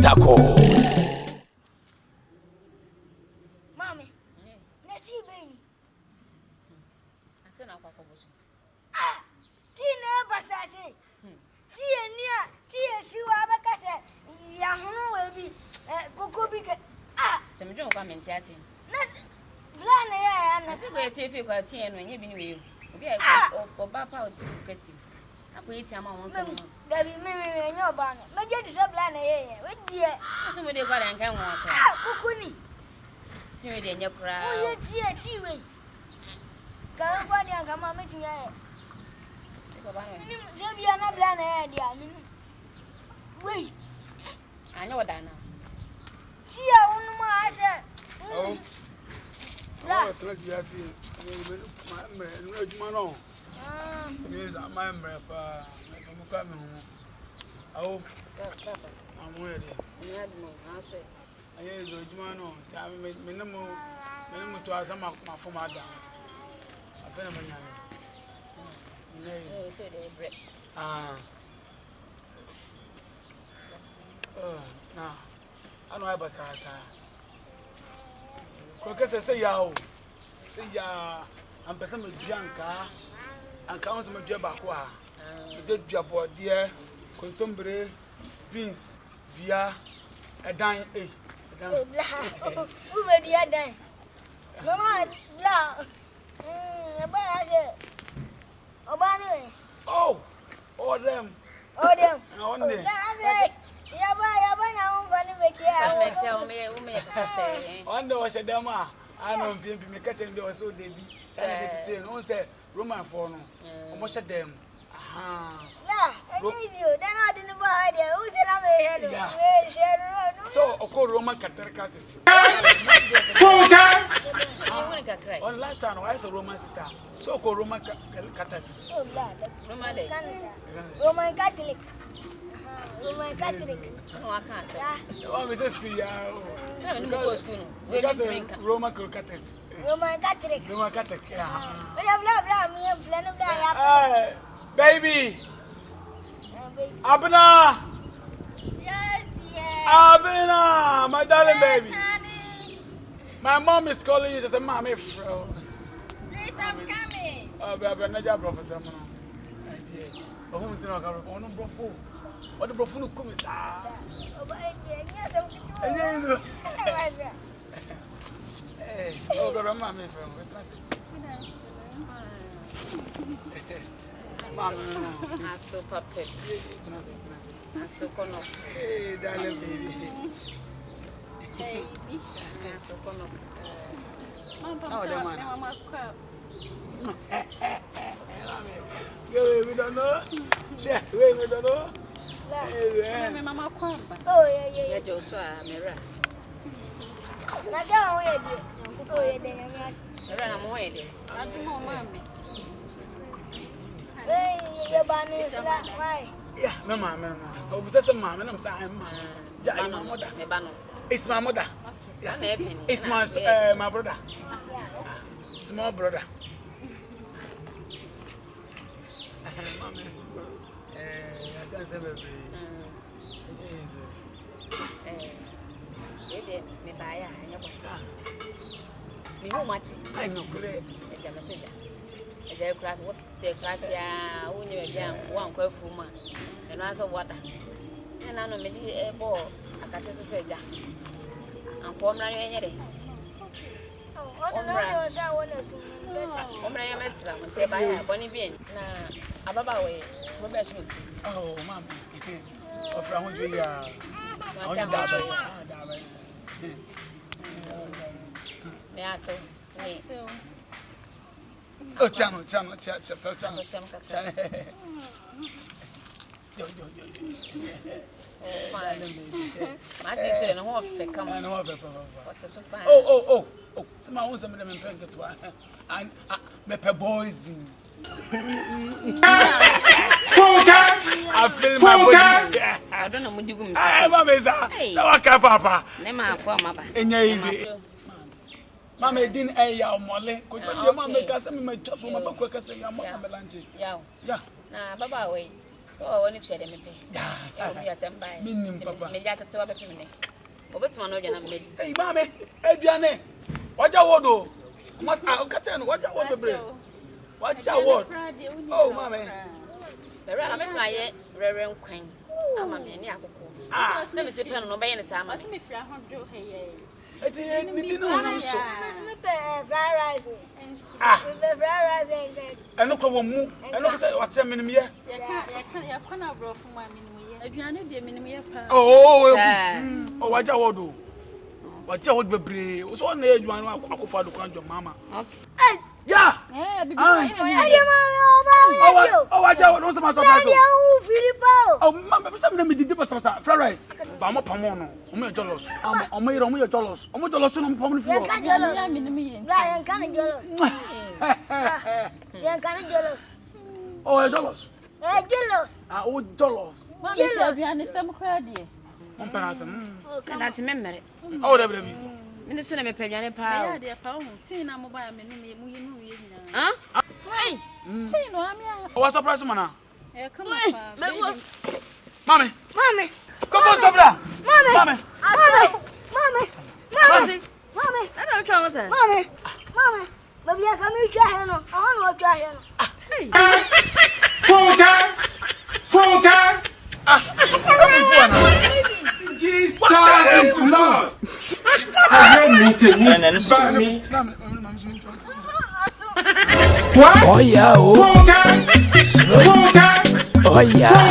Tako. Mommy, let's see, baby. I said, I'll pop. Ah, Tina Bassassi. Tia near, Tia Siwabacassa. Yahono will be Coco Big. Ah, Some don't come and chat. Blaney, I think we're taking for tea and when you've been with you. Okay, or Papa to Cassie. I wait a moment. There be many in your barn. Major is a Blaney. With dear. Somebody got and can walk. Ah, Cucuni. Timid in your crowd. Oh, dear, Tea. Come on, young, come on, meet me. Zabiana Blaney, dear. Wait. I know that now. Tia, one more, I said. Oh, I thought you had seen my man. Yes, I'm my member. I'm coming home. Oh, I'm ready. I hear the Jumano. Time minimum to ask my former down. I feel my ah. Now, I know I was Kokese say ya am person me duanka anka won se me dua bako a me dua bode kontombre beans dia edan edan Who be dia dan mama bla ba ase obani oh them na one day ya ba na un fani be chia Make sure me say. one day was them I know people me catch them they so they be say no say Roman for no almost them aha easy then I didn't buy there who said I'm here so oko Roman cataracts on last time I saw Roman sister so oko Roman catas Roman Catholic Roman Catholic. No, I can't say. Oh, we say school ya. Roman Catholic. Roman Catholic. Roman Catholic. Blah blah blah. Me and Flan blah. Baby. Abna. Yes, yes. Abna, my darling baby. My mom is calling you to say, "Mommy, bro." Please, I'm coming. Oh, baby, na job professor mo. Oh, who tell you? Oh, no, bro. What the bro no come is ah. Hey, oh, go run mommy from. Mama, I'm so puppet. I'm so corner. hey, darling baby. Hey, I'm so corner. Oh, the man. We don't know. Share, we don't know. My mama come. Oh yeah. Joshua, Mira. That's how we do. Oh yeah, then yes. I'm waiting. I do more, mommy. Hey, your bunny is why? Yeah, no, mama. Oh, because mama, I'm saying, yeah, my mother. It's my mother. Yeah, it's my brother. Small brother. Mama. I can't say baby. Me buy a me how much? I know, great. The class, what the class, yeah, when you're young, one quite full man, and answer water. And I know maybe a ball, Akate said that. And come running any day. Omra yamesra mte baya boni bien na ababa we mo be shoot. Oh mama. Ofra ho dwe ya. Onye da ba. Me aso. Ni. Oh chamo. Yo. Ma se sure no ho fe kam. No ho fe pa. What's so fine? Oh. Some want some of them playing to and me pe boys. I feel my body. I don't know what you go. Mama so waka papa. Ne ma afọ maba. Enya easy. Mama din ya omole. Ko je mama ka se me just so maba ko ka se ya mama melanche. Yeah. Na baba we. So I want to share them. You are somebody. Meaning, Papa. Maybe I can tell me. What's my name? Hey, Mammy, Adriane, what your word? Must I catch and what your word? What's your word? Oh, Mammy. I'm a Reverend Queen. I'm a man. Ah, let me sit on obeying the summer. I me friend. I didn't know. Ah, and look over Moole, and look at what's a minimum here. Oh, what you do? What you would be brave was one age one I could find the country, Mamma. Okay. Yeah. Oh, I don't know so much about oh, Mamma, some of them did some fried rice. Bama Pamono, Omo Jolos, Omo Jolos, Omo Jolos, and Pommy for Ryan can't jealous. Yan can't jealous. Oh, Jolos. Jealous. Oh, Jolos. Jealous. You understand, Crady? One person. Can I remember it? Oh, there will be. Minister, let me pay your power. Seeing I'm mobile, huh? Hey, see, no, I'm what's the price, Mana? Come on, Mommy, Mommy, come on, Sabra. Mommy, Mommy, Mommy, Mommy, Mommy, Mommy, I don't try to Mommy, Mommy, baby, I come to try him. I want to try him. Full time. Jesus is Lord. What? Oh yeah, oh. Suro. Oh yeah.